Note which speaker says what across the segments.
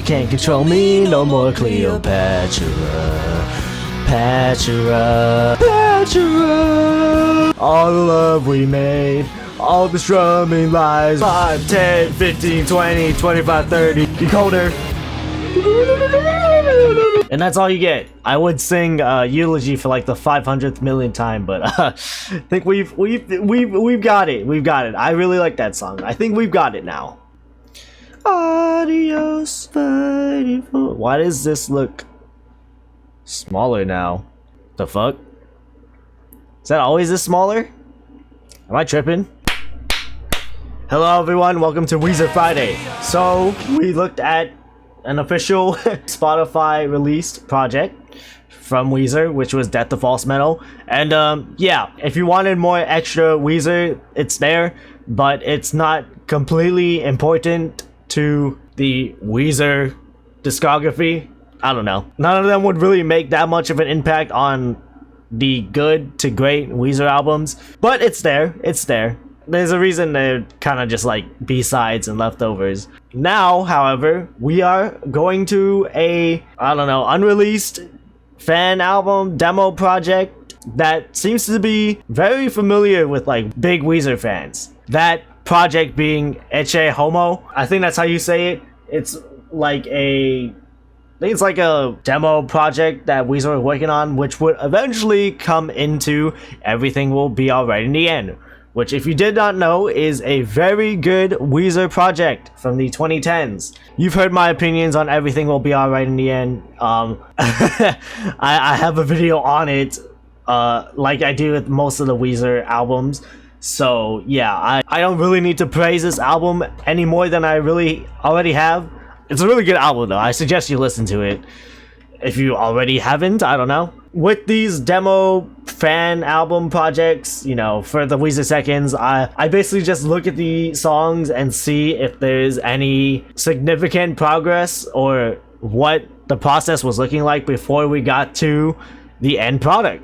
Speaker 1: can't control me no more, Cleopatra. Patra. All the love we made, all the strumming lies. 5, 10, 15, 20, 25, 30. You colder. And that's all you get. I would sing eulogy for like the 500th millionth time, but I think we've got it. We've got it. I really like that song. I think we've got it now. Adios, beautiful. Why does this look smaller now? The fuck? Is that always this smaller? Am I tripping? Hello everyone, welcome to WEEZER Friday. So we looked at an official Spotify released project from WEEZER, which was Death to False Metal. And yeah, if you wanted more extra WEEZER, it's there, but it's not completely important to the WEEZER discography. I don't know. None of them would really make that much of an impact on the good to great WEEZER albums, but it's there. It's there. There's a reason they're kind of just like B-sides and leftovers. Now, however, we are going to a, I don't know, unreleased fan album demo project that seems to be very familiar with like big WEEZER fans. That project being eccehomo. I think that's how you say it. It's like I think it's like a demo project that WEEZER are working on, which would eventually come into Everything Will Be Alright in the End, which, if you did not know, is a very good WEEZER project from the 2010s. You've heard my opinions on Everything Will Be Alright in the End. I have a video on it, like I do with most of the WEEZER albums. So yeah, I don't really need to praise this album any more than I really already have. It's a really good album though. I suggest you listen to it if you already haven't. I don't know. With these demo fan album projects, you know, for the WEEZER seconds, I basically just look at the songs and see if there's any significant progress or what the process was looking like before we got to the end product.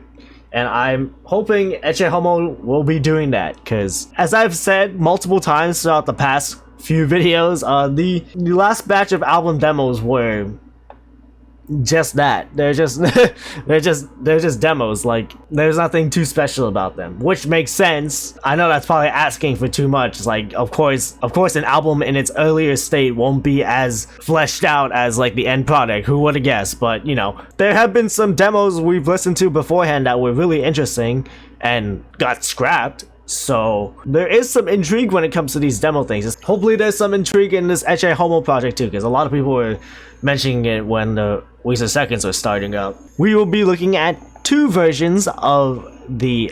Speaker 1: And I'm hoping eccehomo will be doing that, because as I've said multiple times throughout the past few videos, the last batch of album demos were just that. They're just they're just demos. Like, there's nothing too special about them, which makes sense. I know that's probably asking for too much. It's like, of course an album in its earlier state won't be as fleshed out as like the end product. Who would have guessed? But you know, there have been some demos we've listened to beforehand that were really interesting and got scrapped. So there is some intrigue when it comes to these demo things. Hopefully there's some intrigue in this eccehomo project too, because a lot of people were mentioning it when the WEEZER seconds are starting up. We will be looking at two versions of the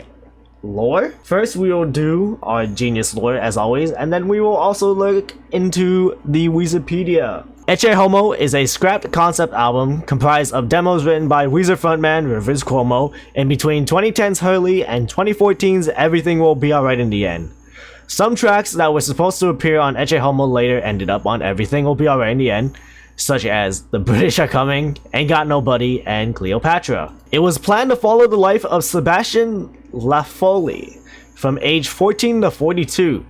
Speaker 1: lore. First, we will do our genius lore as always, and then we will also look into the Weezerpedia. Eccehomo is a scrapped concept album comprised of demos written by WEEZER frontman Riverscuomo in between 2010's Hurley and 2014's Everything Will Be Alright in the End. Some tracks that were supposed to appear on eccehomo later ended up on Everything Will Be Alright in the End, such as The British Are Coming, Ain't Got Nobody, and Cleopatra. It was planned to follow the life of Sebastian Laffoley from age 14 to 42.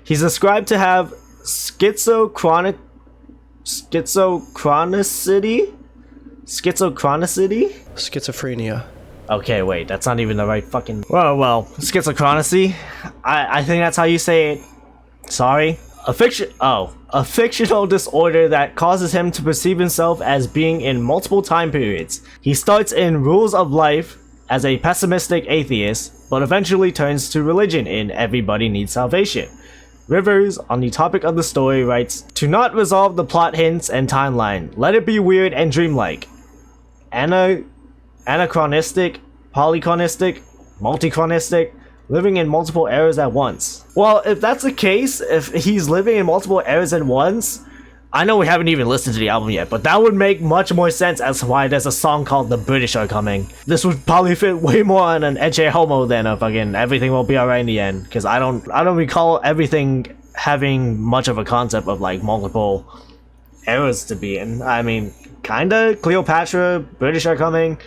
Speaker 1: He's described to have schizochronicity?
Speaker 2: Schizophrenia.
Speaker 1: Okay, wait, that's not even the right fucking... Well, schizophrenicy? I think that's how you say it. Sorry. A fictional disorder that causes him to perceive himself as being in multiple time periods. He starts in Rules of Life as a pessimistic atheist, but eventually turns to religion in Everybody Needs Salvation. Rivers, on the topic of the story, writes, "To not resolve the plot hints and timeline, let it be weird and dreamlike. Anachronistic, polychronistic, multichronistic, living in multiple eras at once." Well, if that's the case, if he's living in multiple eras at once, I know we haven't even listened to the album yet, but that would make much more sense as to why there's a song called The British Are Coming. This would probably fit way more on an eccehomo than a fucking Everything Will Be Alright in the End, because I don't recall everything having much of a concept of like multiple eras to be in. I mean, kinda Cleopatra, British Are Coming,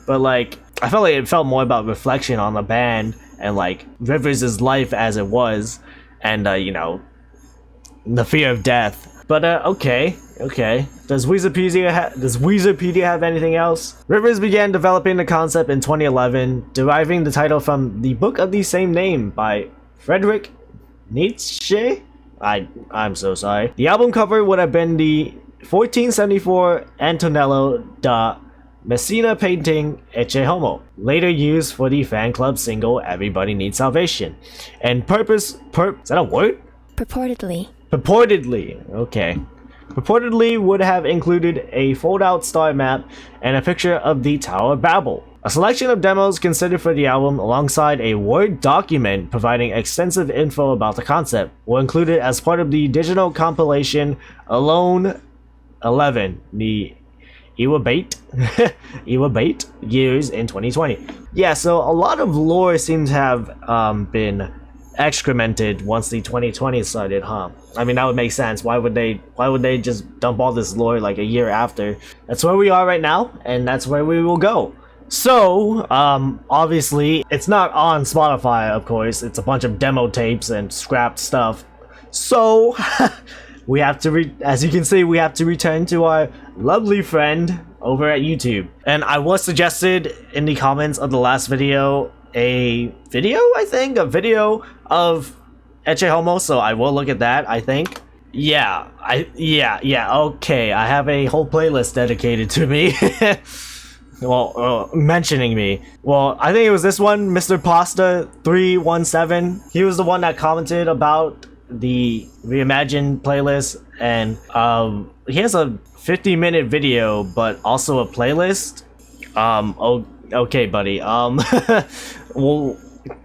Speaker 1: but like I felt like it felt more about reflection on the band and like Rivers' life as it was, and you know, the fear of death. But okay, Okay. Does Weezerpedia have anything else? Rivers began developing the concept in 2011, deriving the title from the book of the same name by Friedrich Nietzsche? I'm so sorry. The album cover would have been the 1474 Antonello da Messina painting Eccehomo, later used for the fan club single Everybody Needs Salvation. And is that a word?
Speaker 2: Purportedly.
Speaker 1: Purportedly, okay. Purportedly would have included a fold-out star map and a picture of the Tower of Babel. A selection of demos considered for the album alongside a Word document providing extensive info about the concept were included as part of the digital compilation Alone 11, the ewbaite years in 2020. Yeah, so a lot of lore seems to have been excremented once the 2020 started, huh? I mean, that would make sense. Why would they just dump all this lore like a year after? That's where we are right now, and that's where we will go. So, obviously, it's not on Spotify, of course. It's a bunch of demo tapes and scrapped stuff. So, we have to, as you can see, we have to return to our lovely friend over at YouTube. And I was suggested in the comments of the last video, a video of eccehomo, so I will look at that, I think. Yeah, okay, I have a whole playlist dedicated to me. Well, mentioning me. Well, I think it was this one, Mr. Pasta 317. He was the one that commented about the Reimagined playlist, and he has a 50-minute video, but also a playlist. Okay, buddy. Well,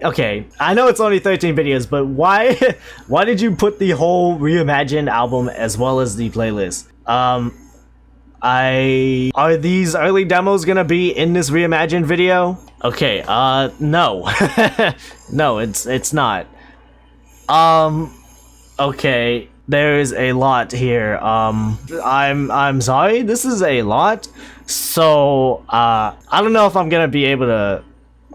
Speaker 1: okay. I know it's only 13 videos, but why did you put the whole Reimagined album as well as the playlist? Are these early demos gonna be in this Reimagined video? Okay, no. No, it's not. Okay, there's a lot here. I'm sorry, this is a lot. So, I don't know if I'm gonna be able to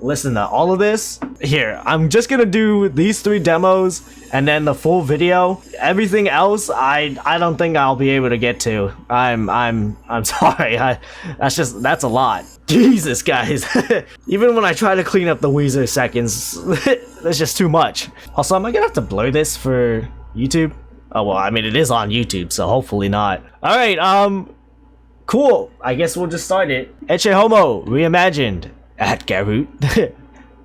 Speaker 1: listen to all of this. Here, I'm just gonna do these 3 demos and then the full video. Everything else, I don't think I'll be able to get to. I'm sorry. That's a lot. Jesus, guys. Even when I try to clean up the Weezer seconds, that's just too much. Also, am I gonna have to blur this for YouTube? Oh well, I mean it is on YouTube, so hopefully not. All right, cool. I guess we'll just start it. Eccehomo Reimagined at Garroott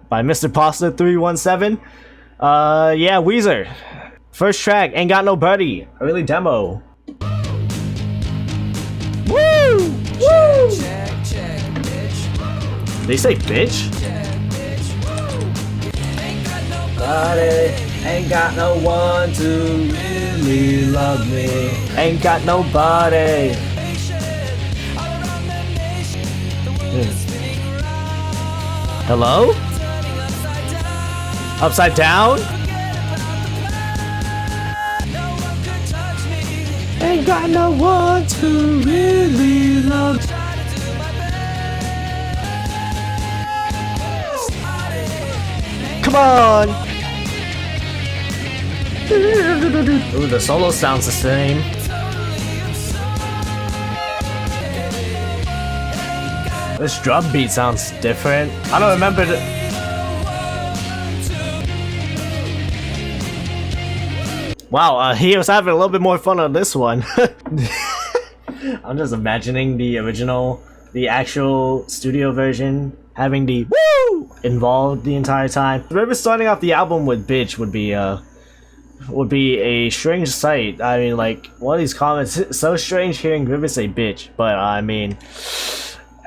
Speaker 1: by Mr. Pasta 317. Yeah, Weezer. First track, Ain't Got No Buddy, early demo. Woo! Woo! They say bitch? Ain't got no one to really love me. Ain't got nobody. Hello? Upside down? Ain't got no one to really love. Come on! Ooh, the solo sounds the same. This drum beat sounds different. I don't remember the... Wow, he was having a little bit more fun on this one. I'm just imagining the original, the actual studio version, having the woo involved the entire time. Remember starting off the album with bitch would be a strange sight. I mean, like, one of these comments, it's so strange hearing River say bitch, but I mean,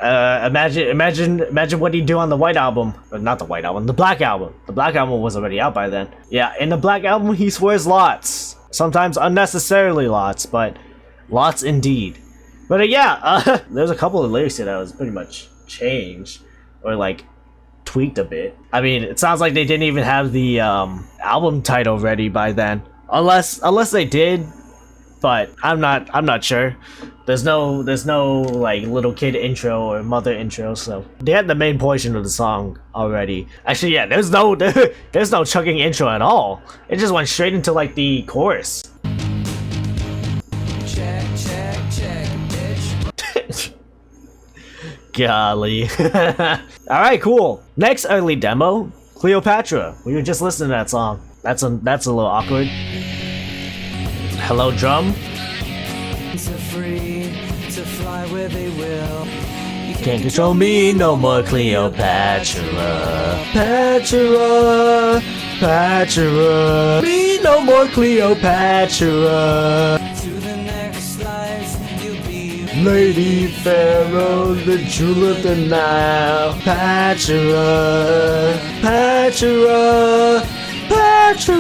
Speaker 1: imagine what he'd do on the White Album. Or not the White Album, the Black Album. The Black Album was already out by then. Yeah, in the Black Album he swears lots. Sometimes unnecessarily lots, but lots indeed. But yeah, there's a couple of lyrics here that was pretty much changed, or like tweaked a bit. I mean, it sounds like they didn't even have the album title ready by then. Unless they did, but I'm not sure. There's no like little kid intro or mother intro, so they had the main portion of the song already. Actually, yeah, there's no chugging intro at all. It just went straight into like the chorus. Check, check. Golly. Alright, cool. Next early demo, Cleopatra. We were just listening to that song. That's a little awkward. Hello, drum.
Speaker 2: Free to fly where they will.
Speaker 1: Can't control me no more, Cleopatra. Patra, Patra. Me no more, Cleopatra.
Speaker 2: To the next life, you'll be
Speaker 1: Lady Pharaoh, the jewel of the Nile. Patra, Patra, Patra.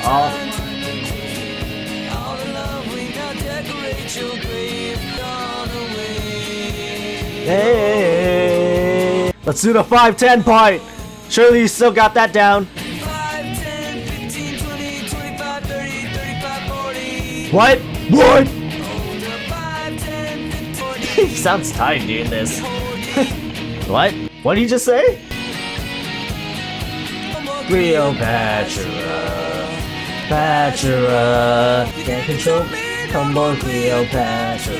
Speaker 1: Oh.
Speaker 2: all the love we got. Decorate your grave, gone away.
Speaker 1: Hey, let's do the 5-10 part. Surely you still got that down.
Speaker 2: 5, 10, 15, 20, 25, 30, 35, 40.
Speaker 1: What? What?
Speaker 2: 5, 10, 15, 20.
Speaker 1: He sounds tired doing this. What? What did you just say? Cleopatra, Patra, can't control me. Come on, Cleopatra,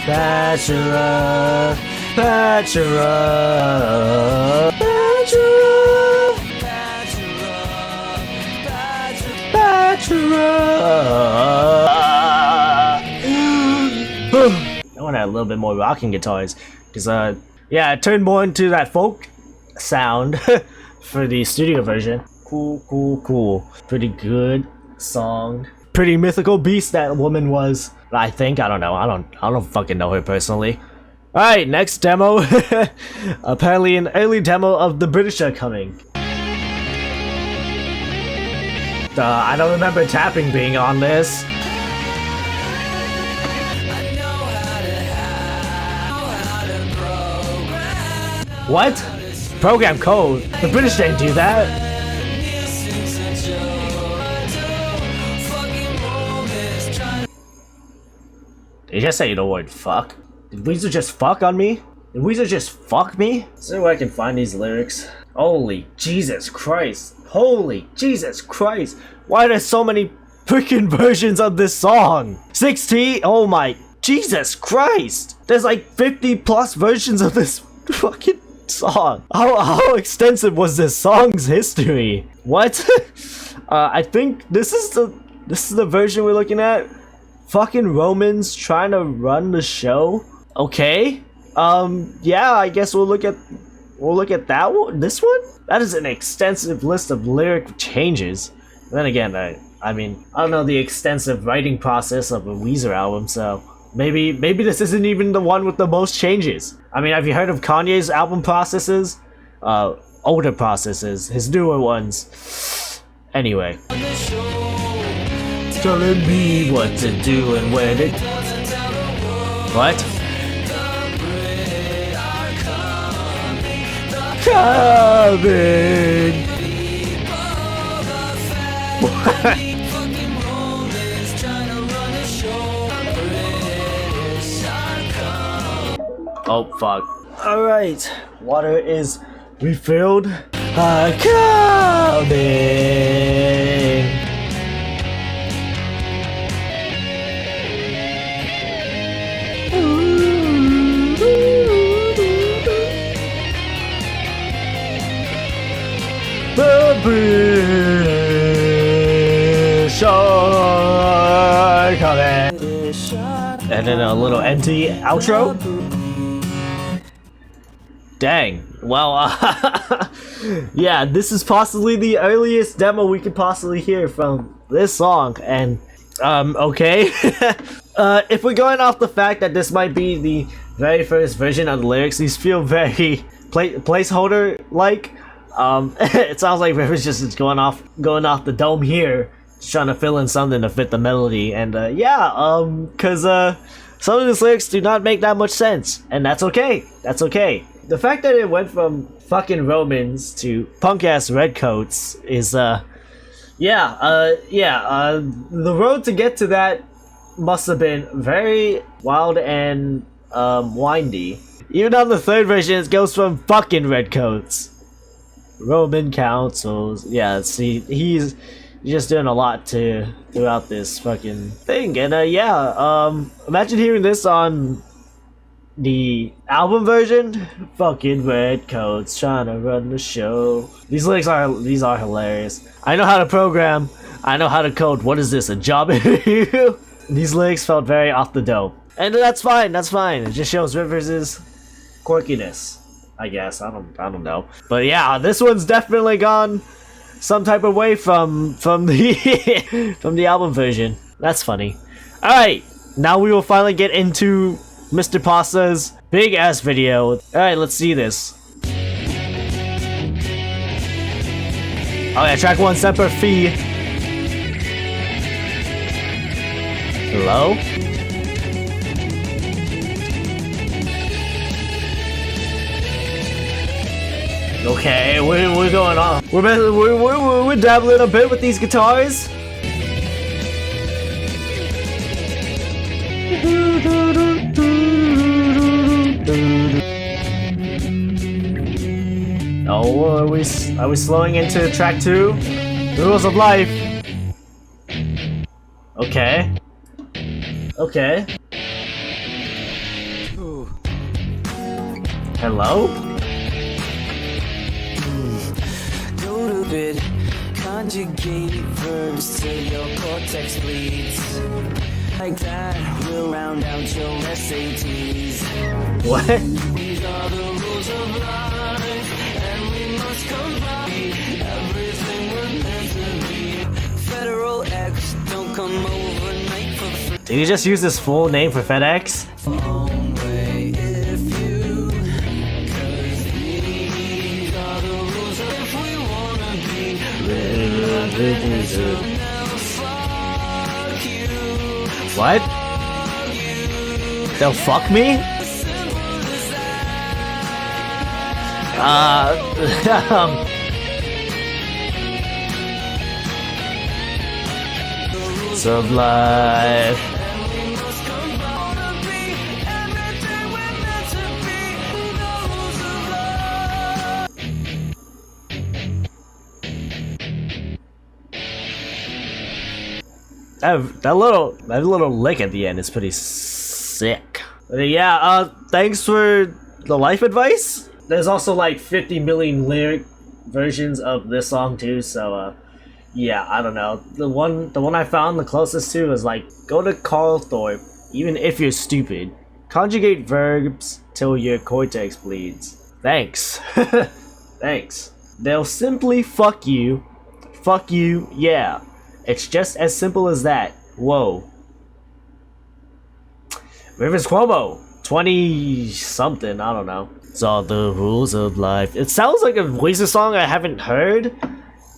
Speaker 1: Patra, Patra, I want to add a little bit more rocking guitars, because yeah, it turned more into that folk sound for the studio version. Cool, cool, cool. Pretty good song. Pretty mythical beast that woman was. I think. I don't know. I don't fucking know her personally. All right, next demo. Apparently, an early demo of the British are coming. I don't remember tapping being on this. What? Program code? The British didn't do that. Did you just say the word fuck? Did Weezer just fuck on me? Did Weezer just fuck me? See where I can find these lyrics. Holy Jesus Christ. Holy Jesus Christ. Why are there so many freaking versions of this song? 16? Oh my Jesus Christ. There's like 50 plus versions of this fucking song. How extensive was this song's history? What? I think this is the version we're looking at. Fucking Romans trying to run the show. Okay. Yeah, I guess we'll look at that one. This one? That is an extensive list of lyric changes. Then again, I mean, I don't know the extensive writing process of a Weezer album, so maybe this isn't even the one with the most changes. I mean, have you heard of Kanye's album processes? Older processes, his newer ones. Anyway. Telling me what to do and where to... What? Coming! What? Oh, fuck. Alright, water is refilled. Coming! The British are coming. And then a little empty outro. Dang. Well, yeah, this is possibly the earliest demo we could possibly hear from this song. And, okay. If we're going off the fact that this might be the very first version of the lyrics, these feel very placeholder-like. It sounds like Rivers just is going off the dome here, just trying to fill in something to fit the melody, and yeah, cause some of these lyrics do not make that much sense, and that's okay. That's okay. The fact that it went from fucking Romans to punk ass redcoats is the road to get to that must have been very wild and windy. Even on the third version, it goes from fucking redcoats. Roman councils. Yeah, see, he's just doing a lot throughout this fucking thing. And yeah, imagine hearing this on the album version, fucking redcoats trying to run the show. These are hilarious. I know how to program. I know how to code. What is this, a job interview? These lyrics felt very off the dope. And that's fine, that's fine. It just shows Rivers' quirkiness, I guess. I don't know. But yeah, this one's definitely gone some type of way from the from the album version. That's funny. Alright, now we will finally get into Mr. Pasta's big ass video. Alright, let's see this. Oh yeah, track 1, Semper Fi. Hello? Okay, we're going on. We're dabbling a bit with these guitars. Oh, are we slowing into track 2? Rules of Life. Okay. Okay. Hello?
Speaker 2: Go to bed, conjugate verbs till your cortex bleeds. Like that, we'll round out your SATs.
Speaker 1: What?
Speaker 2: These are the rules of life, and we must combine everything we're meant to be. Federal X, don't come overnight for free.
Speaker 1: Did you just use his full name for FedEx?
Speaker 2: Own way if you, 'cause these are the rules of if we wanna be. Now fuck you.
Speaker 1: What? They'll fuck me? Of life. That little lick at the end is pretty sick. Yeah, thanks for the life advice. There's also like 50 million lyric versions of this song too, so yeah, I don't know. The one I found the closest to is like, go to Carl Thorpe, even if you're stupid. Conjugate verbs till your cortex bleeds. Thanks. Thanks. They'll simply fuck you. Fuck you, yeah. It's just as simple as that. Whoa. Riverscuomo, 20 something, I don't know. It's all the rules of life. It sounds like a WEEZER song I haven't heard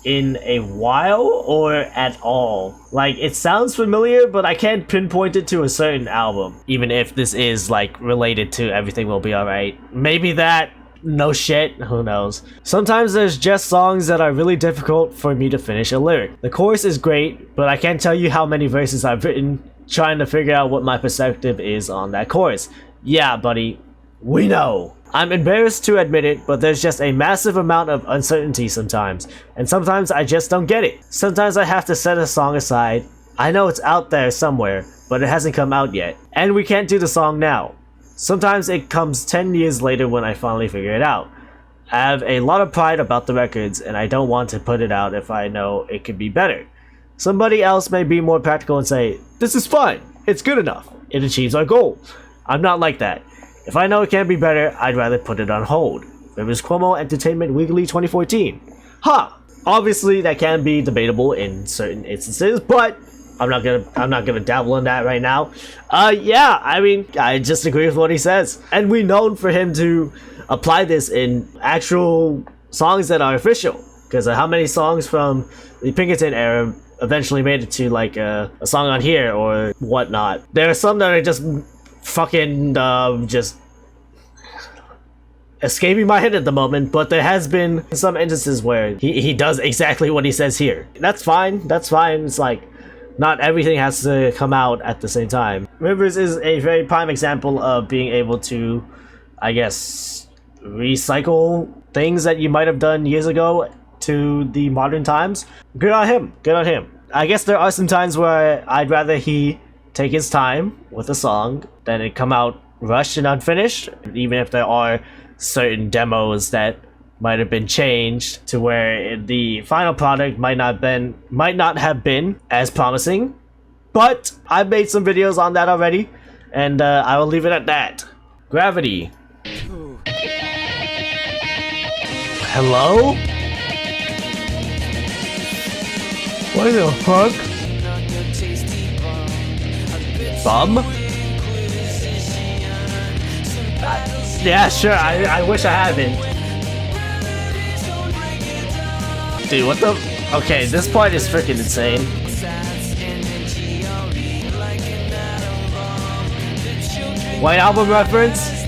Speaker 1: in a while or at all. Like, it sounds familiar, but I can't pinpoint it to a certain album. Even if this is like related to Everything Will Be Alright. Maybe that. No shit, who knows. Sometimes there's just songs that are really difficult for me to finish a lyric. The chorus is great, but I can't tell you how many verses I've written trying to figure out what my perspective is on that chorus. Yeah, buddy, we know. I'm embarrassed to admit it, but there's just a massive amount of uncertainty sometimes, and sometimes I just don't get it. Sometimes I have to set a song aside. I know it's out there somewhere, but it hasn't come out yet, and we can't do the song now. Sometimes it comes 10 years later when I finally figure it out. I have a lot of pride about the records, and I don't want to put it out if I know it could be better. Somebody else may be more practical and say, this is fine, it's good enough, it achieves our goal. I'm not like that. If I know it can be better, I'd rather put it on hold. Riverscuomo Entertainment Weekly 2014. Ha! Obviously that can be debatable in certain instances, but I'm not gonna dabble in that right now. Yeah, I mean, I just agree with what he says. And we're known for him to apply this in actual songs that are official. Because how many songs from the Pinkerton era eventually made it to like a song on here or whatnot? There are some that are just fucking just escaping my head at the moment, but there has been some instances where he does exactly what he says here. That's fine, that's fine. It's like, not everything has to come out at the same time. Rivers is a very prime example of being able to, I guess, recycle things that you might have done years ago to the modern times. Good on him, good on him. I guess there are some times where I'd rather he take his time with a song than it come out rushed and unfinished, even if there are certain demos that might have been changed to where the final product might not have been as promising. But I've made some videos on that already, and I will leave it at that. Gravity. Hello? What the fuck? Bum? Yeah, sure, I wish I haven't. Dude, what the? Okay, this part is freaking insane. White Album reference?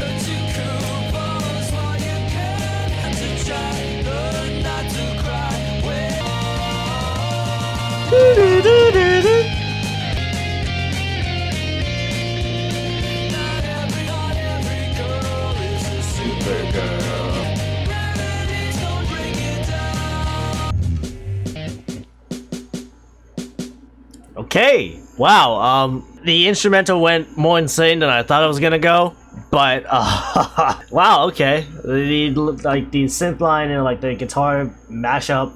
Speaker 1: Okay, wow, the instrumental went more insane than I thought it was gonna go, but, wow, okay, the synth line and, like, the guitar mashup,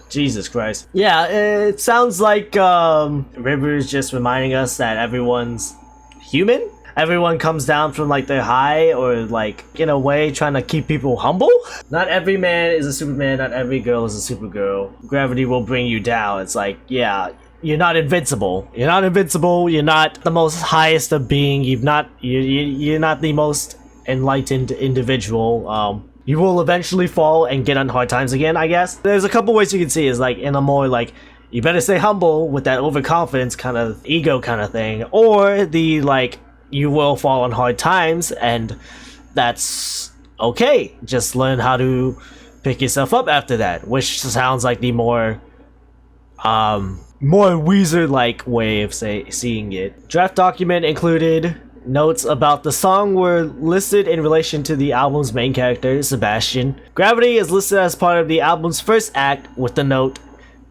Speaker 1: Jesus Christ. Yeah, it sounds like, River's just reminding us that everyone's human? Everyone comes down from, like, their high, or, like, in a way, trying to keep people humble? Not every man is a Superman, not every girl is a Supergirl. Gravity will bring you down. It's like, yeah, you're not invincible. You're not invincible, you're not the most highest of being, you're not the most enlightened individual. You will eventually fall and get on hard times again, I guess. There's a couple ways you can see, is like, in a more, like, you better stay humble with that overconfidence kind of ego kind of thing, or the, like, you will fall on hard times, and that's okay. Just learn how to pick yourself up after that, which sounds like the more Weezer-like way of seeing it. Draft document included notes about the song were listed in relation to the album's main character, Sebastian. Gravity is listed as part of the album's first act with the note,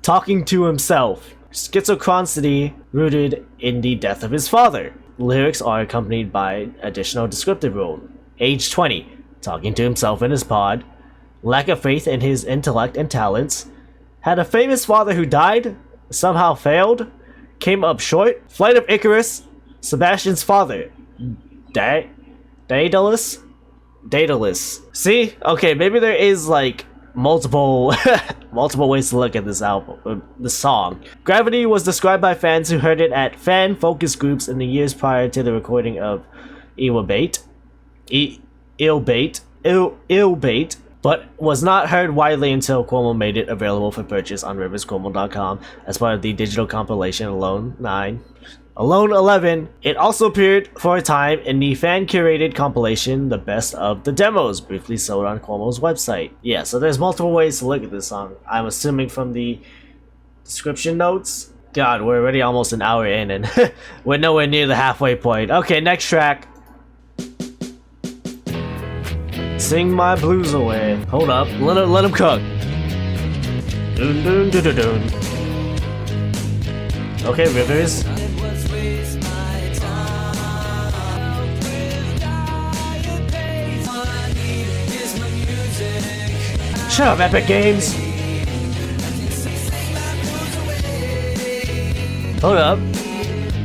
Speaker 1: talking to himself. Schizochronicity rooted in the death of his father. Lyrics are accompanied by additional descriptive rule. Age 20, talking to himself in his pod. Lack of faith in his intellect and talents. Had a famous father who died, somehow failed, came up short. Flight of Icarus, Sebastian's father. Daedalus? See? Okay, maybe there is, like, multiple ways to look at this album, the song. Gravity was described by fans who heard it at fan focus groups in the years prior to the recording of ewbaite, but was not heard widely until Cuomo made it available for purchase on riverscuomo.com as part of the digital compilation Alone 11. It also appeared for a time in the fan-curated compilation The Best of the Demos, briefly sold on Cuomo's website. Yeah, so there's multiple ways to look at this song. I'm assuming from the description notes. God, we're already almost an hour in and we're nowhere near the halfway point. Okay, next track. Sing My Blues Away. Hold up, let him cook. Dun dun dun dun dun. Okay, Rivers. Shut up, Epic Games! Hold up.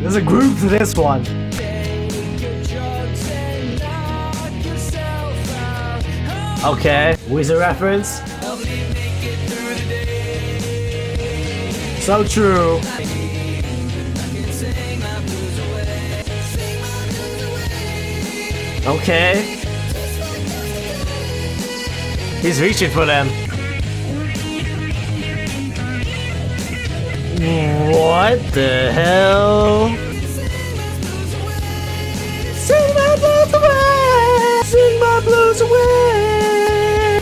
Speaker 1: There's a groove to this one. Okay, Weezer reference. So true. Okay. He's reaching for them. What the hell? Sing my blues away! Sing my blues away!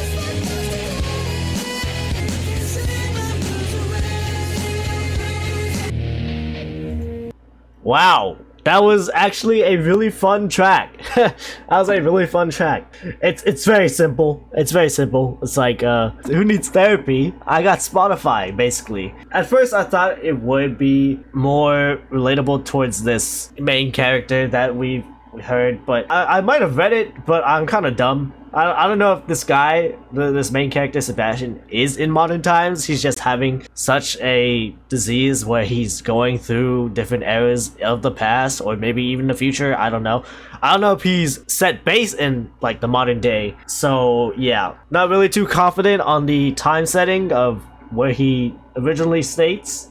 Speaker 1: Wow. That was actually a really fun track. That was a really fun track. It's very simple. It's very simple. It's like, who needs therapy? I got Spotify, basically. At first, I thought it would be more relatable towards this main character that we've we heard, but I might have read it, but I'm kind of dumb. I don't know if this guy, this main character Sebastian, is in modern times. He's just having such a disease where he's going through different eras of the past, or maybe even the future. I don't know. I don't know if he's set base in like the modern day. So yeah, not really too confident on the time setting of where he originally states.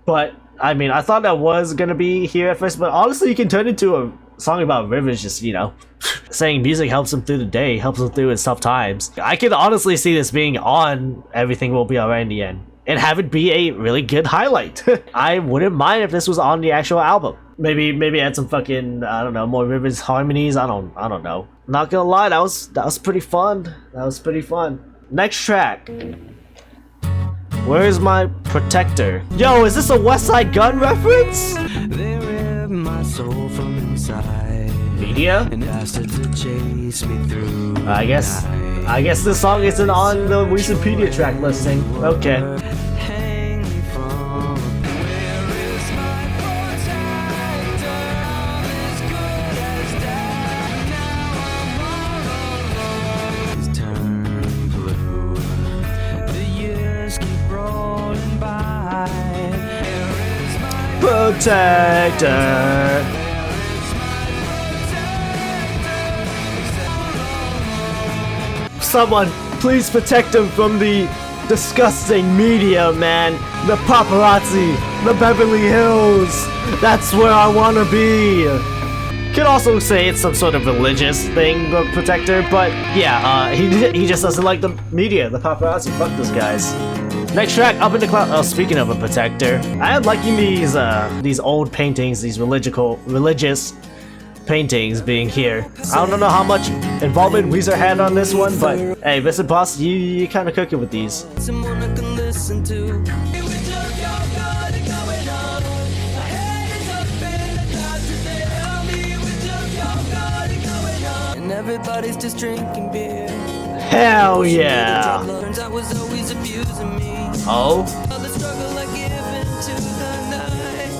Speaker 1: But I mean, I thought that was gonna be here at first, but honestly, you can turn it into a song about rivers, just, you know, saying music helps him through the day, helps him through his tough times. I can honestly see this being on Everything Will Be Alright in the End, and have it be a really good highlight. I wouldn't mind if this was on the actual album. Maybe add some fucking, I don't know, more rivers harmonies. I don't know. Not gonna lie, that was pretty fun. That was pretty fun. Next track. Where's my protector? Yo, is this a West Side Gun reference?
Speaker 2: They ripped my soul from inside
Speaker 1: Media?
Speaker 2: and asked it to chase me through
Speaker 1: I guess this song isn't on the Wikipedia track listing. Okay.
Speaker 2: hang me from. Where is my protector? As good as dead. Now I'm all alone. It's turned blue. The years keep rolling by. Where is my
Speaker 1: Protector. Someone, please protect him from the disgusting media, man. The paparazzi, the Beverly Hills. That's where I wanna be. Could also say it's some sort of religious thing, the protector, but yeah, he just doesn't like the media, the paparazzi. Fuck those guys. Next track, Up in the Cloud. Oh, speaking of a protector, I am liking these old paintings, these religious paintings being here. I don't know how much involvement Weezer had on this one, but hey, Mr. Boss, you kind of cooking with these.
Speaker 2: someone I can listen to. And everybody's just drinking beer.
Speaker 1: Hell yeah!
Speaker 2: Turns out was always abusing me.
Speaker 1: Oh?
Speaker 2: All the struggle I give into the night.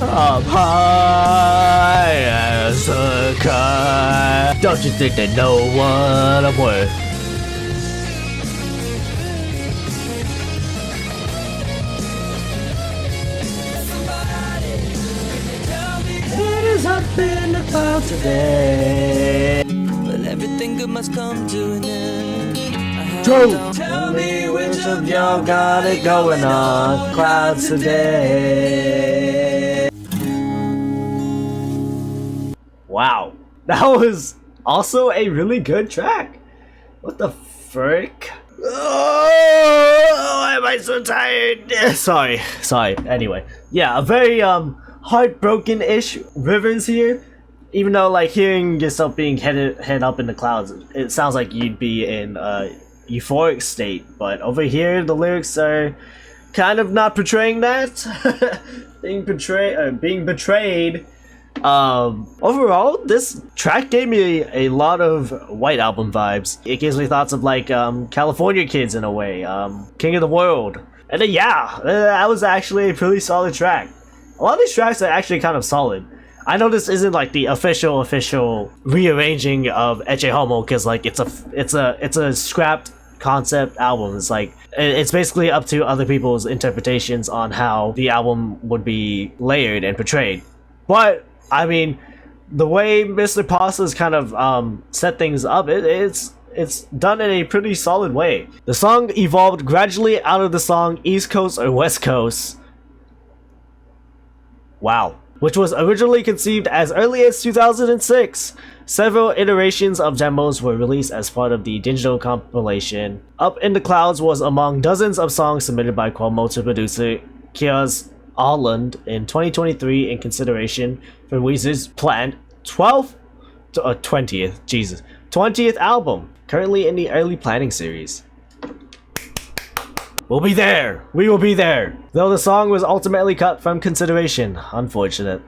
Speaker 1: Up high as a kite. Don't you think they know what I'm worth? It is up in the clouds today.
Speaker 2: But everything good must come to an end. I have
Speaker 1: True.
Speaker 2: to
Speaker 1: Tell me which of y'all got it going on. Clouds today. Wow, that was also a really good track. What the frick? Oh, why am I so tired? Sorry. Anyway, yeah, a very heartbroken-ish Rivers here. Even though, like, hearing yourself being head up in the clouds, it sounds like you'd be in a euphoric state. But over here, the lyrics are kind of not portraying that. being betrayed. Overall, this track gave me a lot of White Album vibes. It gives me thoughts of like California Kids in a way, King of the World. And then, yeah, that was actually a pretty solid track. A lot of these tracks are actually kind of solid. I know this isn't like the official rearranging of eccehomo, because like it's a scrapped concept album. It's like it's basically up to other people's interpretations on how the album would be layered and portrayed. But I mean, the way Mr. Pasta's kind of set things up, it's done in a pretty solid way. The song evolved gradually out of the song East Coast or West Coast. Wow. Which was originally conceived as early as 2006. Several iterations of demos were released as part of the digital compilation. Up in the Clouds was among dozens of songs submitted by Cuomo to producer Kiaz Alland in 2023 in consideration for Weezer's planned 20th album, currently in the early planning series. We'll be there! We will be there! Though the song was ultimately cut from consideration. Unfortunate.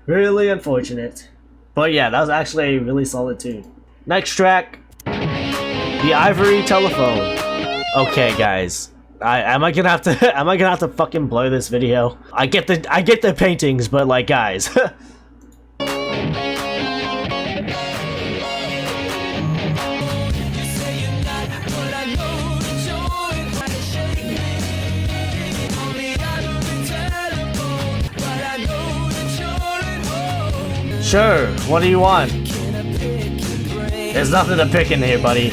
Speaker 1: Really unfortunate. But yeah, that was actually a really solid tune. Next track. The Ivory Telephone. Okay, guys. Am I gonna have to? Am I gonna have to fucking blur this video? I get the paintings, but like, guys. Sure. What do you want? There's nothing to pick in here, buddy.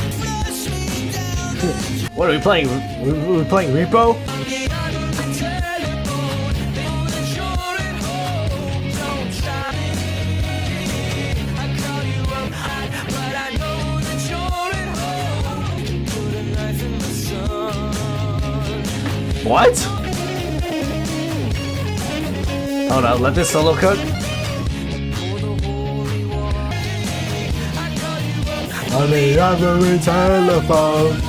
Speaker 1: What are we playing? We playing Repo? What? Hold on, let this solo cook. On the other telephone.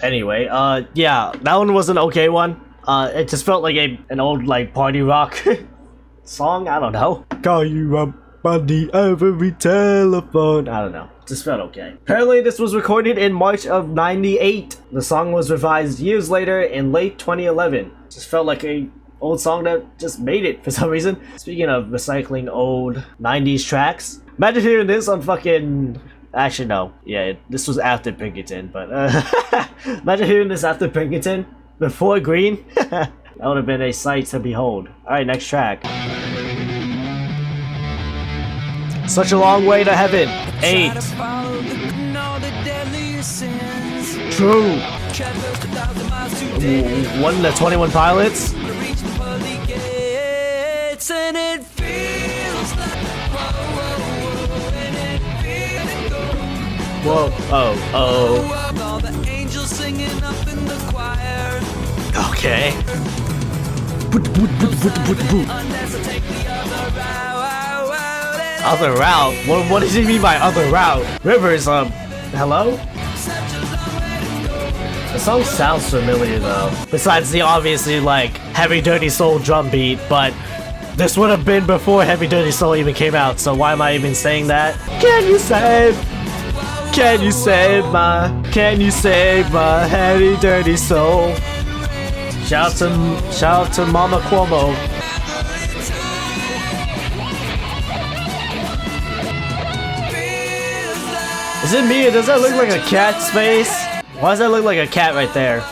Speaker 1: Anyway, yeah, that one was an okay one. It just felt like an old like party rock song. I don't know. Call you up on the every telephone. I don't know. Just felt okay. Apparently, this was recorded in March of '98. The song was revised years later in late 2011. Just felt like a old song that just made it for some reason. Speaking of recycling old 90s tracks, imagine hearing this on fucking... Actually, no. Yeah, this was after Pinkerton, but imagine hearing this after Pinkerton, before Green. That would have been a sight to behold. Alright, next track. Such a long way to heaven. 8. True. 1 to 21 Pilots. Whoa, oh. All the angels singing up in the choir. Okay. Other route? What does he mean by other route? Rivers, hello? The song sounds familiar though. Besides the obviously like Heavy Dirty Soul drum beat, but this would have been before Heavy Dirty Soul even came out, so why am I even saying that? Can you save my heavy dirty soul? Shout out to Mama Cuomo. Is it me or does that look like a cat's face? Why does that look like a cat right there?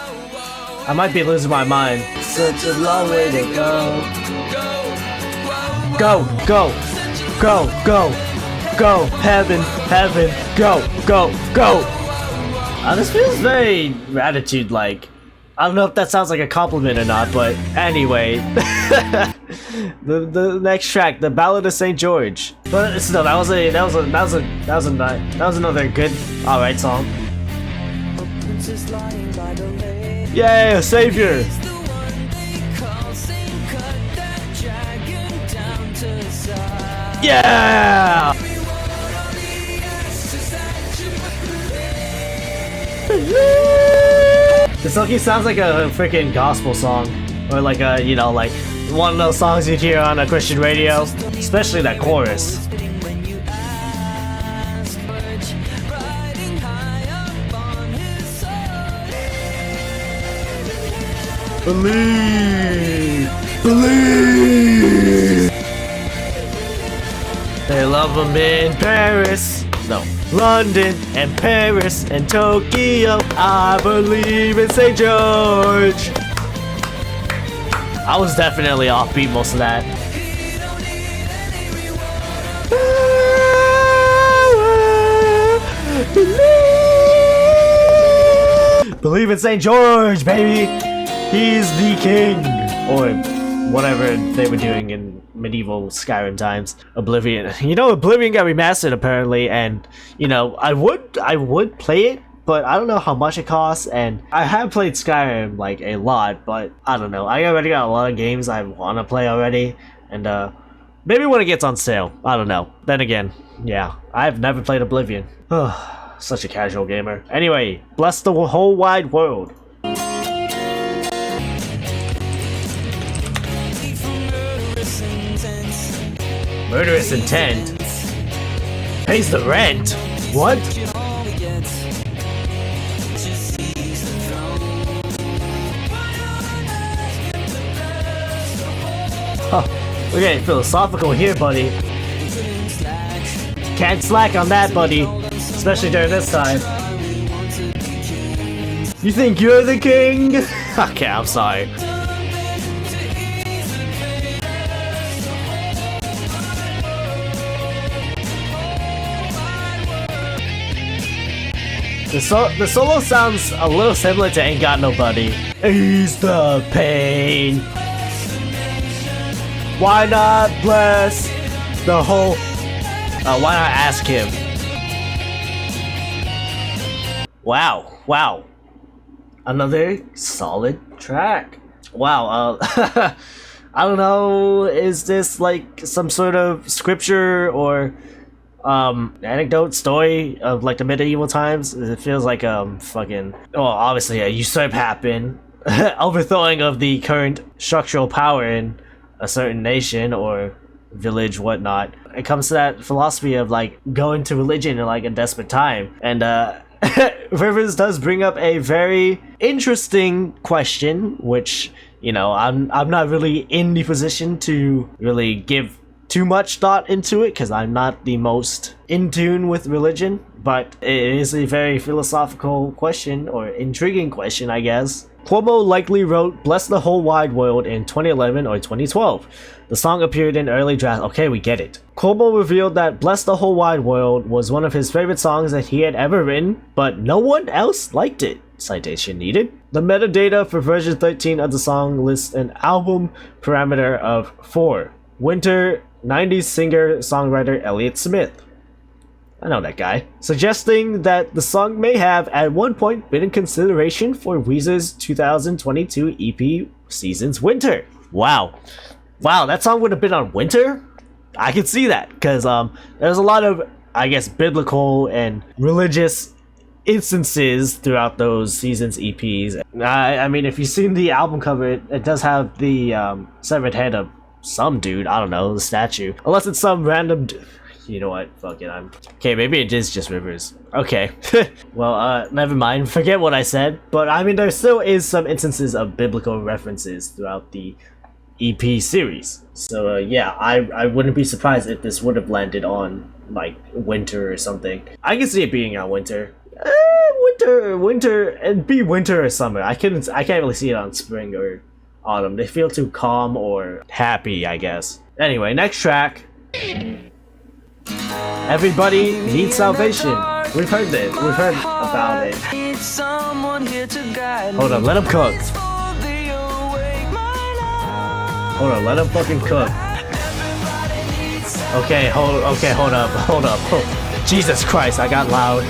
Speaker 1: I might be losing my mind. Such a long way to go. Go, heaven, go. This feels very Ratitude-like. I don't know if that sounds like a compliment or not, but anyway. the next track, the Ballad of St. George. But still, that was another good, alright song. Yeah, Savior. Yeah. This lucky sounds like a freaking gospel song, or like a, you know, like one of those songs you hear on a Christian radio, especially that chorus. Believe. They love them in Paris. No. London and Paris and Tokyo. I believe in St. George. I was definitely offbeat most of that. Believe in St. George, baby. He's the king. Or whatever they were doing in medieval Skyrim times. Oblivion. You know, Oblivion got remastered apparently, and you know, I would play it, but I don't know how much it costs, and I have played Skyrim like a lot, but I don't know. I already got a lot of games I want to play already, and maybe when it gets on sale. I don't know. Then again, yeah, I've never played Oblivion. Such a casual gamer. Anyway, bless the whole wide world. Murderous intent? Pays the rent? What? Okay, philosophical here, buddy. Can't slack on that, buddy. Especially during this time. You think you're the king? Okay, I'm sorry. The solo sounds a little similar to Ain't Got Nobody. Ease the pain. Why not bless the whole... why not ask him? Wow, wow. Another solid track. Wow, I don't know, is this like some sort of scripture or anecdote story of like the medieval times? It feels like fucking, well, obviously a usurp happened, overthrowing of the current structural power in a certain nation or village, whatnot. It comes to that philosophy of like going to religion in like a desperate time, and Rivers does bring up a very interesting question, which, you know, I'm not really in the position to really give too much thought into it because I'm not the most in tune with religion, but it is a very philosophical question, or intriguing question, I guess. Cuomo likely wrote Bless the Whole Wide World in 2011 or 2012. The song appeared in early drafts. Okay, we get it. Cuomo revealed that Bless the Whole Wide World was one of his favorite songs that he had ever written, but no one else liked it. Citation needed. The metadata for version 13 of the song lists an album parameter of 4. Winter, 90s singer-songwriter Elliott Smith. I know that guy. Suggesting that the song may have at one point been in consideration for Weezer's 2022 EP Seasons Winter. Wow. Wow, that song would have been on Winter? I could see that, because there's a lot of, I guess, biblical and religious instances throughout those Seasons EPs. I mean, if you've seen the album cover, it does have the severed head of some dude, I don't know, the statue. Unless it's some random... You know what? Fuck it. Okay, maybe it is just Rivers. Okay. Well, never mind. Forget what I said. But I mean, there still is some instances of biblical references throughout the EP series. So yeah, I wouldn't be surprised if this would have landed on like Winter or something. I can see it being on Winter. Winter, and be Winter or Summer. I can't really see it on Spring or Autumn. They feel too calm or happy, I guess. Anyway, next track. Everybody needs salvation. We've heard this. We've heard about it. Hold on, let him cook. Hold on, let him fucking cook. Okay, hold up. Oh, Jesus Christ, I got loud.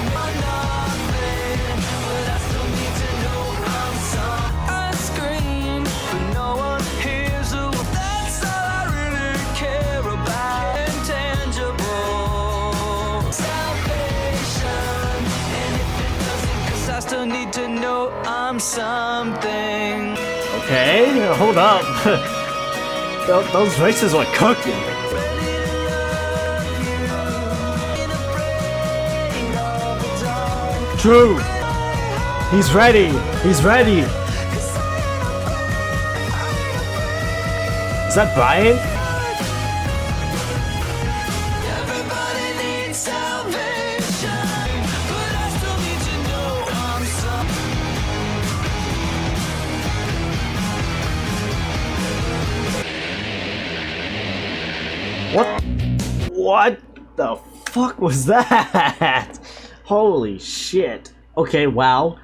Speaker 2: Something.
Speaker 1: Okay, hold up. Those voices were cooking. True. He's ready. He's ready. Is that Brian? What the fuck was that? Holy shit. Okay, wow.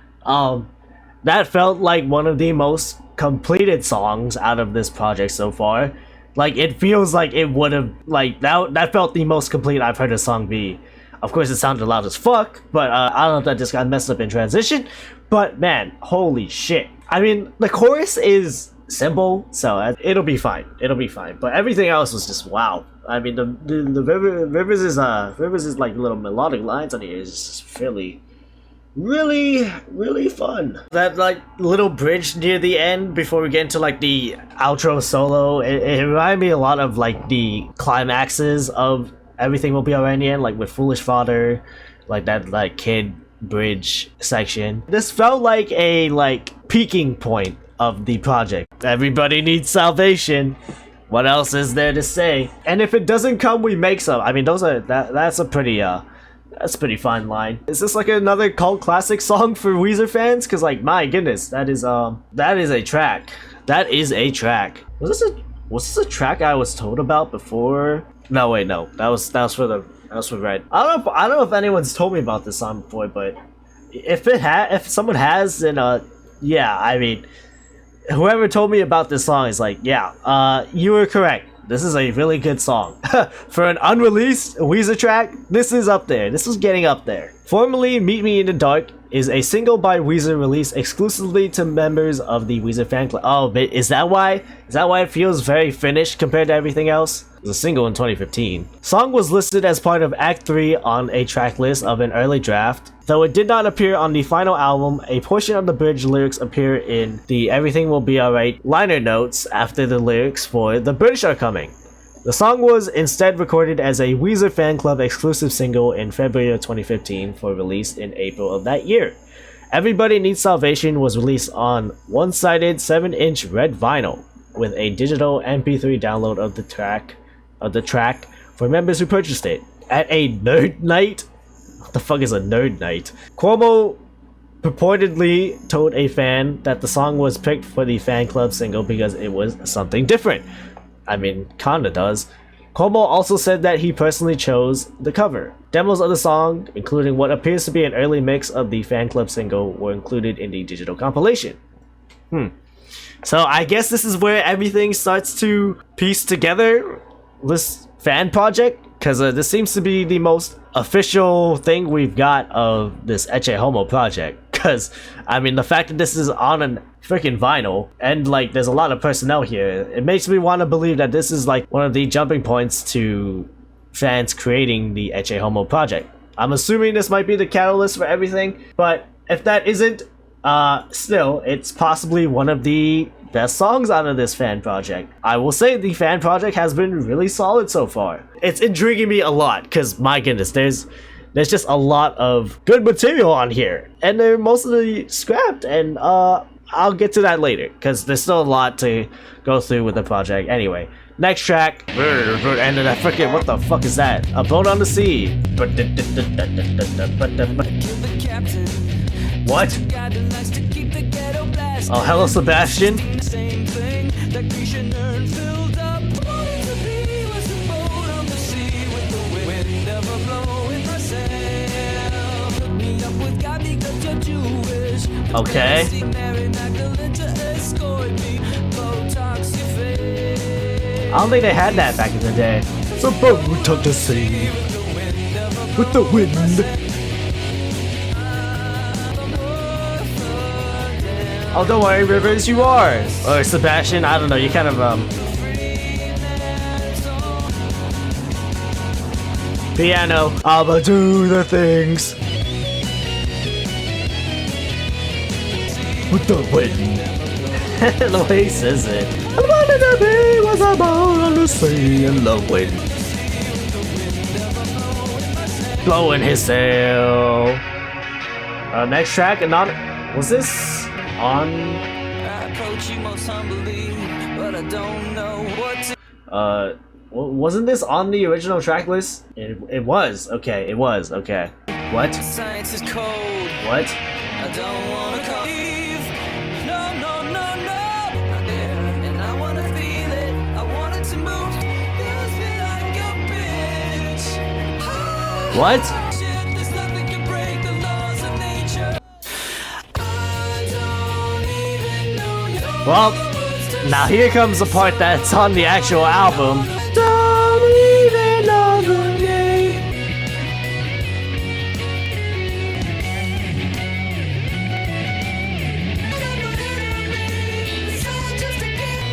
Speaker 1: That felt like one of the most completed songs out of this project so far. Like, it feels like it would have, like, that felt the most complete I've heard a song be. Of course, it sounded loud as fuck, but I don't know if that just got messed up in transition. But man, holy shit. I mean, the chorus is simple, so it'll be fine. It'll be fine. But everything else was just wow. I mean, the Rivers is like little melodic lines on here is just really fun. That like little bridge near the end before we get into like the outro solo, it reminded me a lot of like the climaxes of Everything Will Be Alright in the End, like with Foolish Father, like that like kid bridge section. This felt like a peaking point of the project. Everybody needs salvation. What else is there to say? And if it doesn't come, we make some. I mean, that's a pretty that's a pretty fine line. Is this like another cult classic song for Weezer fans? Cause like, my goodness, that is a track. That is a track. Was this a track I was told about before? No, wait, no. That was for Red. I don't know if anyone's told me about this song before, but if someone has, then yeah, I mean, whoever told me about this song is like, yeah, you were correct. This is a really good song. For an unreleased Weezer track, this is up there. This is getting up there. Formerly Meet Me in the Dark is a single by Weezer released exclusively to members of the Weezer fan club. Oh, but is that why it feels very finished compared to everything else? It was a single in 2015. Song was listed as part of Act 3 on a track list of an early draft. Though it did not appear on the final album, a portion of the bridge lyrics appear in the Everything Will Be Alright liner notes after the lyrics for The British Are Coming. The song was instead recorded as a Weezer fan club exclusive single in February of 2015 for release in April of that year. Everybody Needs Salvation was released on one-sided 7-inch red vinyl with a digital MP3 download of the track for members who purchased it. At a nerd night? What the fuck is a nerd night? Cuomo purportedly told a fan that the song was picked for the fan club single because it was something different. I mean, kinda does. Cuomo also said that he personally chose the cover. Demos of the song, including what appears to be an early mix of the fan club single, were included in the digital compilation. So I guess this is where everything starts to piece together this fan project, because this seems to be the most official thing we've got of this eccehomo project. Because, I mean, the fact that this is on a freaking vinyl, and like there's a lot of personnel here, it makes me want to believe that this is like one of the jumping points to fans creating the eccehomo project. I'm assuming this might be the catalyst for everything, but if that isn't, still, it's possibly one of the best songs out of this fan project. I will say the fan project has been really solid so far. It's intriguing me a lot, because my goodness, there's just a lot of good material on here, and they're mostly scrapped, and I'll get to that later, because there's still a lot to go through with the project. Anyway, next track, and then I forget what the fuck is that? A Boat on the Sea. What? Oh, hello, Sebastian. Okay. I don't think they had that back in the day. It's a boat on the sea with the wind. Oh, don't worry, Rivers, you are. Or Sebastian, I don't know. You kind of piano. I'ma do the things with the wind. The way he says it. I wanted to be was a boat on the sea in the wind, blowing his sail. Next track, and not was this on? I approach you most humbly, but I don't know what to... wasn't this on the original track list? It was. Okay, it was. Okay. What? Science is cold. What? I don't wanna leave. No, no, no, no. Not there, and I wanna feel it. I want it to move. Feels me like a bitch. What? There's nothing can break the laws of nature. I don't even know your well, now here comes the part that's on the actual album. Don't even know the name.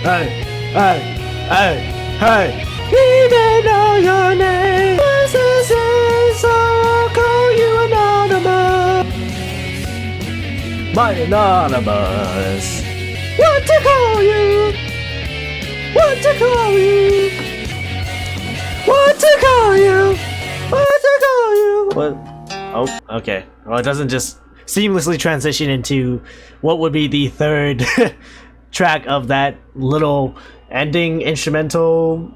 Speaker 1: Hey, hey, hey, hey. Even know your name. This is it, so I'll call you anonymous. My anonymous. What to call you? What to call you? What to call you? What to call you? What? Oh, okay. Well, it doesn't just seamlessly transition into what would be the third track of that little ending instrumental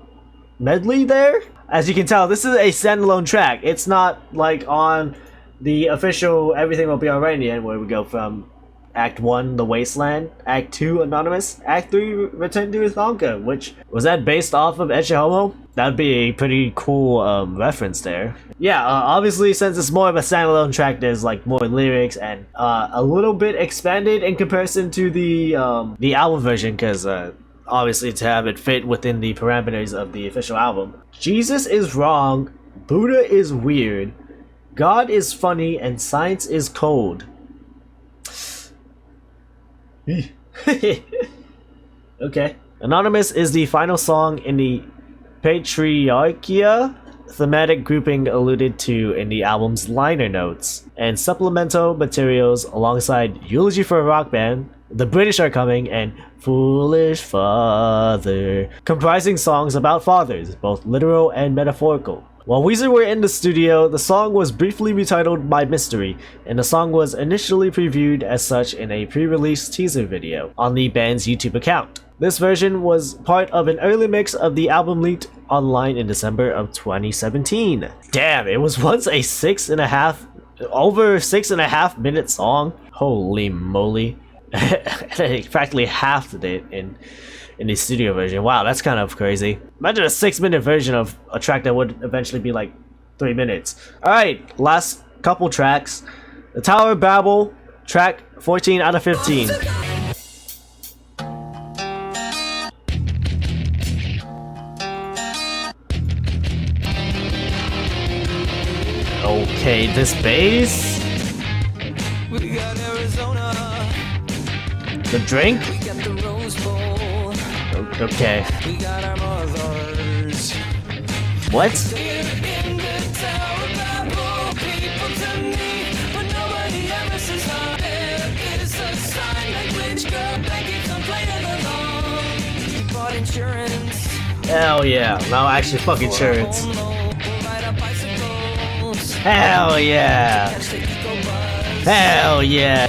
Speaker 1: medley there. As you can tell, this is a standalone track. It's not like on the official Everything Will Be Alright in the End, where we go from Act 1, The Wasteland, Act 2, Anonymous, Act 3, Return to Thonka, which was that based off of eccehomo? That'd be a pretty cool reference there. Yeah, obviously since it's more of a standalone track, there's like more lyrics and a little bit expanded in comparison to the album version, because obviously to have it fit within the parameters of the official album. Jesus is wrong, Buddha is weird, God is funny, and science is cold. Okay. Anonymous is the final song in the Patriarchia thematic grouping alluded to in the album's liner notes, and supplemental materials alongside Eulogy for a Rock Band, The British Are Coming, and Foolish Father, comprising songs about fathers, both literal and metaphorical. While Weezer were in the studio, the song was briefly retitled by Mystery, and the song was initially previewed as such in a pre-release teaser video on the band's YouTube account. This version was part of an early mix of the album leaked online in December of 2017. Damn, it was once a over 6.5 minute song. Holy moly. They practically halved it in the studio version. Wow, that's kind of crazy. Imagine a 6-minute version of a track that would eventually be like 3 minutes. Alright, last couple tracks. The Tower of Babel, track 14 out of 15. Okay, this bass.
Speaker 2: We got Arizona.
Speaker 1: The drink?
Speaker 2: We got the Rose Bowl.
Speaker 1: Okay.
Speaker 2: We got our mothers.
Speaker 1: What?
Speaker 2: In the Tower of Babel, people to me, but nobody ever says hi. There is a sign language girl that keeps on playing along. We bought insurance.
Speaker 1: Hell yeah. No, actually, fuck insurance.
Speaker 2: Homo, we'll ride our bicycles.
Speaker 1: Hell yeah.
Speaker 2: Catch the eco bus.
Speaker 1: Hell yeah.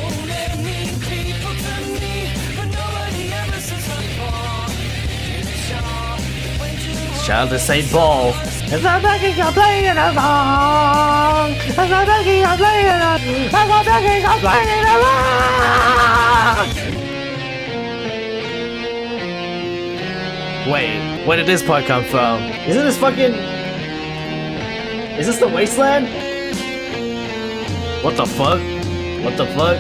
Speaker 2: People to me, but nobody ever says hi. In the shop, when you
Speaker 1: Shout out to St. Paul. It's not making you playing along. It's not making you playing along. It's not making you playing along. Wait, where did this part come from? Isn't this fucking... Is this the Wasteland? What the fuck? What the fuck?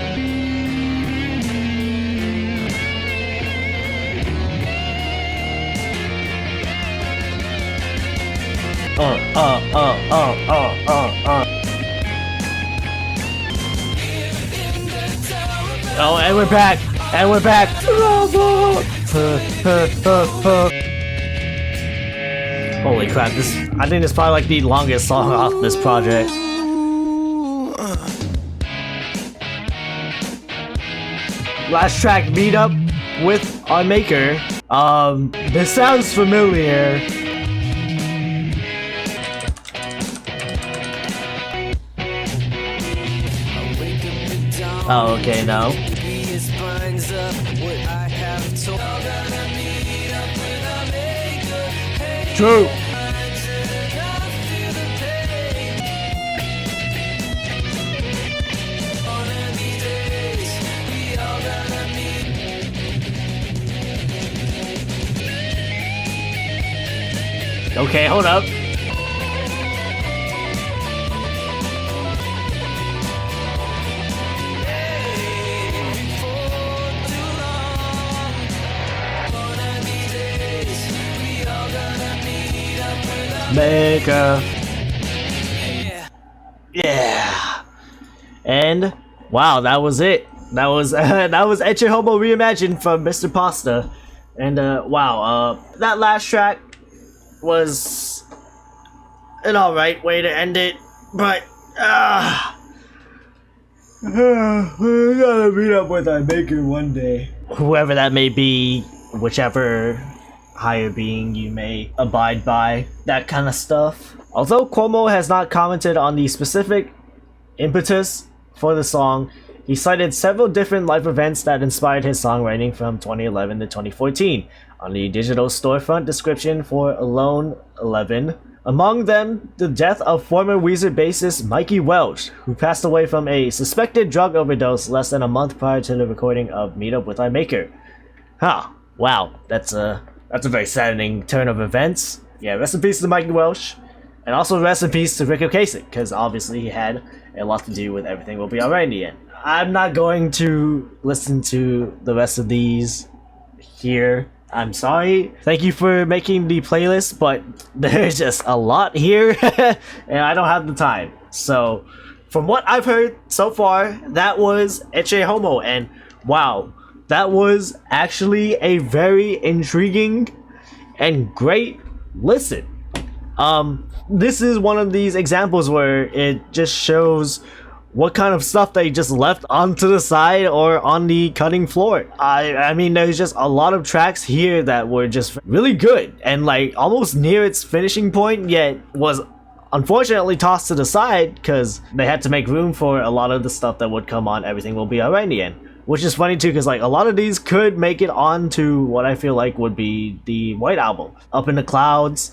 Speaker 1: Oh, and we're back! And we're back! Holy crap, I think this is probably like the longest song off this project. Last track, Meet Up with Our Maker. This sounds familiar. Oh, okay, no. True. Okay, hold up. Maker. Yeah. And wow, that was it. That was eccehomo reimagined from Mr. Pasta. And wow, that last track was an alright way to end it, but we gotta meet up with our maker one day. Whoever that may be, whichever higher being you may abide by, that kind of stuff. Although Cuomo has not commented on the specific impetus for the song, He cited several different life events that inspired his songwriting from 2011 to 2014 on the digital storefront description for Alone 11. Among them, the death of former Weezer bassist Mikey Welch, who passed away from a suspected drug overdose less than a month prior to the recording of Meet Up With Our Maker. Huh. Wow. That's a very saddening turn of events. Yeah, rest in peace to Mikey Welch. And also rest in peace to Rick Ocasek, because obviously he had a lot to do with Everything Will Be Alright in the end. I'm not going to listen to the rest of these here. I'm sorry. Thank you for making the playlist, but there's just a lot here, and I don't have the time. So, from what I've heard so far, that was Eccehomo, and wow, that was actually a very intriguing and great listen. This is one of these examples where it just shows what kind of stuff they just left onto the side or on the cutting floor. I mean, there's just a lot of tracks here that were just really good and like almost near its finishing point, yet was unfortunately tossed to the side because they had to make room for a lot of the stuff that would come on Everything Will Be Alright in the end. Which is funny too, because like a lot of these could make it onto what I feel like would be the White Album, Up in the Clouds,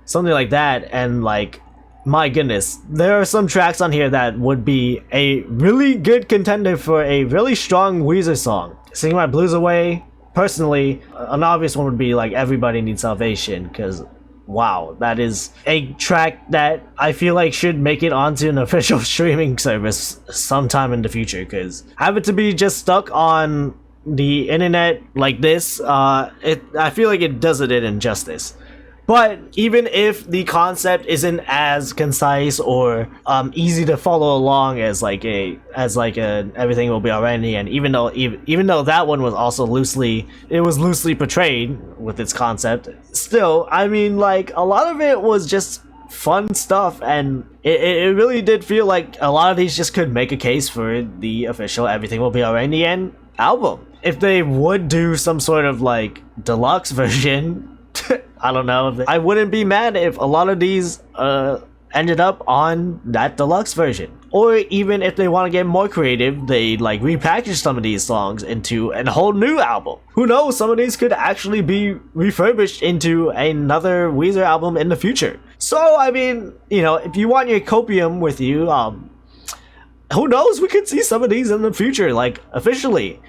Speaker 1: something like that. And like, my goodness, there are some tracks on here that would be a really good contender for a really strong Weezer song. Singing My Blues Away, personally, an obvious one would be like Everybody Needs Salvation, because wow, that is a track that I feel like should make it onto an official streaming service sometime in the future, because have it to be just stuck on the internet like this, I feel like it does it an injustice. But even if the concept isn't as concise or easy to follow along as like a Everything Will Be Alright in the end, even though that one was also loosely portrayed with its concept, still, I mean, like a lot of it was just fun stuff, and it really did feel like a lot of these just could make a case for the official Everything Will Be Alright in the end album. If they would do some sort of like deluxe version, I don't know. I wouldn't be mad if a lot of these ended up on that deluxe version. Or even if they want to get more creative, they like repackage some of these songs into a whole new album. Who knows, some of these could actually be refurbished into another Weezer album in the future. So, I mean, you know, if you want your copium with you, who knows, we could see some of these in the future, like officially.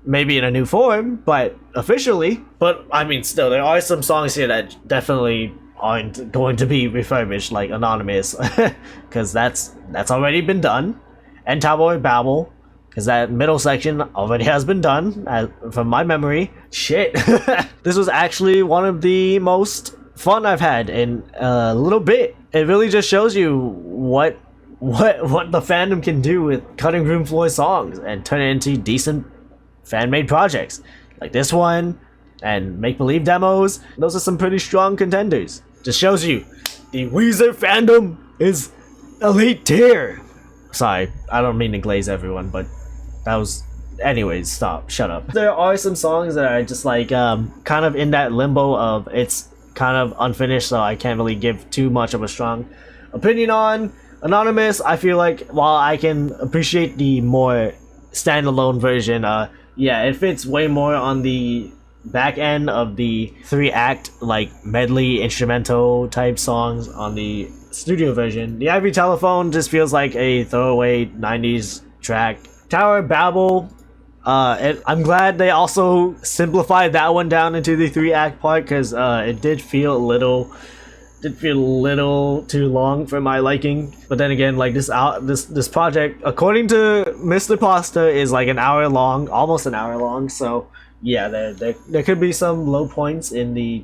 Speaker 1: Maybe in a new form, but officially. But I mean, still, there are some songs here that definitely aren't going to be refurbished, like Anonymous, because that's already been done, and Tabloid Babel, because that middle section already has been done, from my memory. Shit, this was actually one of the most fun I've had in a little bit. It really just shows you what the fandom can do with cutting room floor songs and turn it into decent fan-made projects like this one and make-believe demos. Those are some pretty strong contenders. Just shows you the Weezer fandom is elite tier. Sorry, I don't mean to glaze everyone, but that was... Anyways, stop, shut up. There are some songs that are just like kind of in that limbo of it's kind of unfinished, so I can't really give too much of a strong opinion on. Anonymous, I feel like while I can appreciate the more standalone version, yeah, it fits way more on the back end of the 3-act like medley instrumental type songs on the studio version. The Ivory Telephone just feels like a throwaway 90s track. Tower Babel, I'm glad they also simplified that one down into the 3-act part, because it did feel a little too long for my liking. But then again, like this project, according to Mr. Pasta, is like an hour long, almost an hour long. So yeah, there could be some low points in the,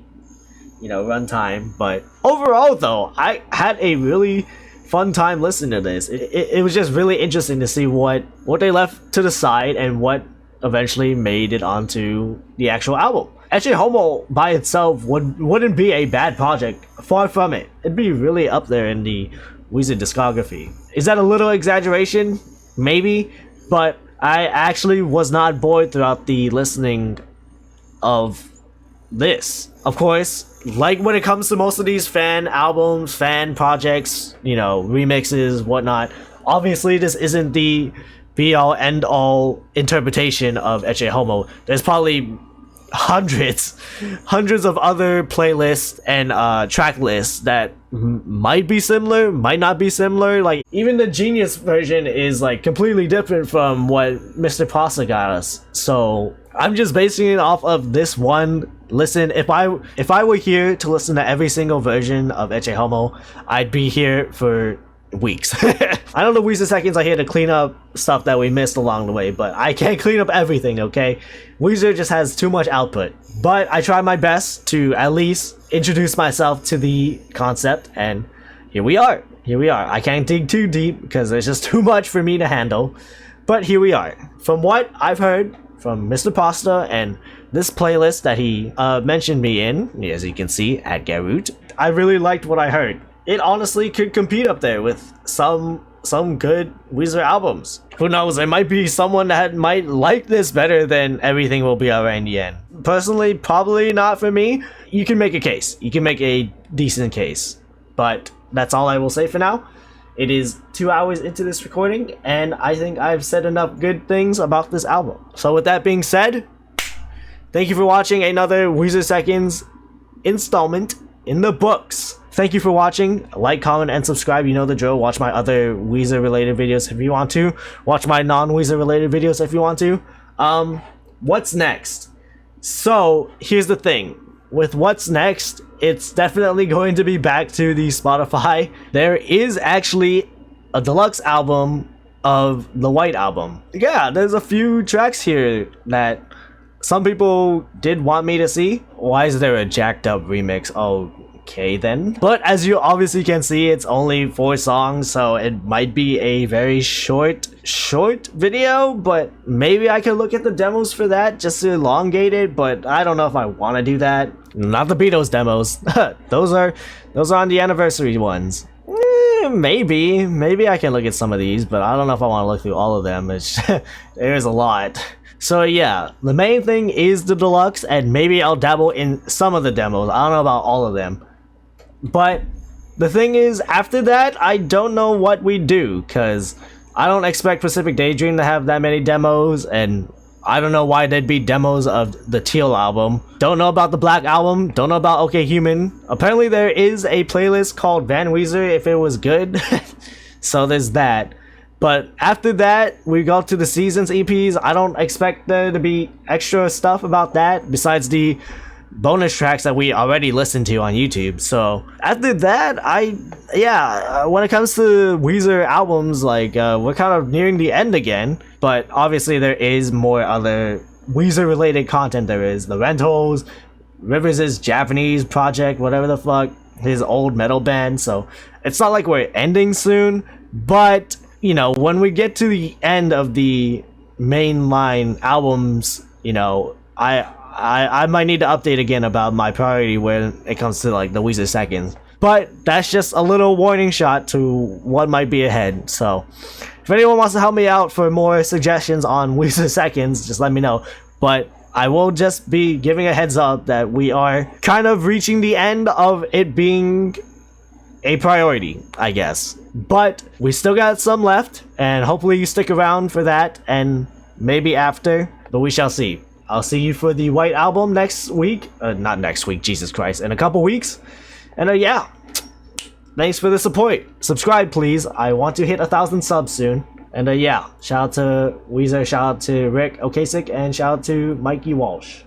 Speaker 1: you know, runtime. But overall, though, I had a really fun time listening to this. It was just really interesting to see what they left to the side and what eventually made it onto the actual album. Eccehomo by itself wouldn't be a bad project. Far from it. It'd be really up there in the Weezer discography. Is that a little exaggeration? Maybe. But I actually was not bored throughout the listening of this. Of course, like when it comes to most of these fan albums, fan projects, you know, remixes, whatnot, obviously this isn't the be all end all interpretation of eccehomo. There's probably hundreds of other playlists and track lists that might be similar, might not be similar. Like even the Genius version is like completely different from what Mr. Pasta got us. So I'm just basing it off of this one listen. If I were here to listen to every single version of eccehomo, I'd be here for weeks. I know the WEEZER seconds are here to clean up stuff that we missed along the way, but I can't clean up everything, okay? WEEZER just has too much output. But I try my best to at least introduce myself to the concept, and here we are. Here we are. I can't dig too deep because there's just too much for me to handle, but here we are. From what I've heard from Mr. Pasta and this playlist that he mentioned me in, as you can see, at Garroott, I really liked what I heard. It honestly could compete up there with some good WEEZER albums. Who knows, there might be someone that might like this better than Everything Will Be Alright in the End. Personally, probably not for me. You can make a case. You can make a decent case. But that's all I will say for now. It is 2 hours into this recording, and I think I've said enough good things about this album. So with that being said, thank you for watching another WEEZER Seconds installment in the books. Thank you for watching. Like, comment, and subscribe. You know the drill. Watch my other WEEZER related videos if you want to. Watch my non-WEEZER related videos if you want to. What's next? So, here's the thing. With what's next, it's definitely going to be back to the Spotify. There is actually a deluxe album of the White Album. Yeah, there's a few tracks here that some people did want me to see. Why is there a jacked up remix? Oh, okay then. But as you obviously can see, it's only 4 songs, so it might be a very short video, but maybe I could look at the demos for that just to elongate it, but I don't know if I want to do that. Not the Beatles demos. those are on the anniversary ones. Maybe I can look at some of these, but I don't know if I want to look through all of them. There's a lot. So yeah, the main thing is the deluxe, and maybe I'll dabble in some of the demos. I don't know about all of them. But the thing is, after that, I don't know what we do, because I don't expect Pacific Daydream to have that many demos, and I don't know why there'd be demos of the Teal album. Don't know about the Black album, don't know about OK Human. Apparently there is a playlist called Van Weezer if it was good, so there's that. But after that, we go to the Seasons EPs. I don't expect there to be extra stuff about that, besides the bonus tracks that we already listened to on YouTube. So after that, when it comes to WEEZER albums, like we're kind of nearing the end again, but obviously there is more other WEEZER related content. There is the Rentals, Rivers' Japanese project, whatever the fuck, his old metal band. So it's not like we're ending soon, but you know, when we get to the end of the mainline albums, you know, I might need to update again about my priority when it comes to like the WEEZER Seconds. But that's just a little warning shot to what might be ahead. So if anyone wants to help me out for more suggestions on WEEZER Seconds, just let me know. But I will just be giving a heads up that we are kind of reaching the end of it being a priority, I guess. But we still got some left, and hopefully you stick around for that, and maybe after, but we shall see. I'll see you for the White Album next week. Not next week, Jesus Christ, in a couple weeks. And yeah, thanks for the support. Subscribe, please. I want to hit 1,000 subs soon. And yeah, shout out to WEEZER, shout out to Rick Okasik, and shout out to Mikey Walsh.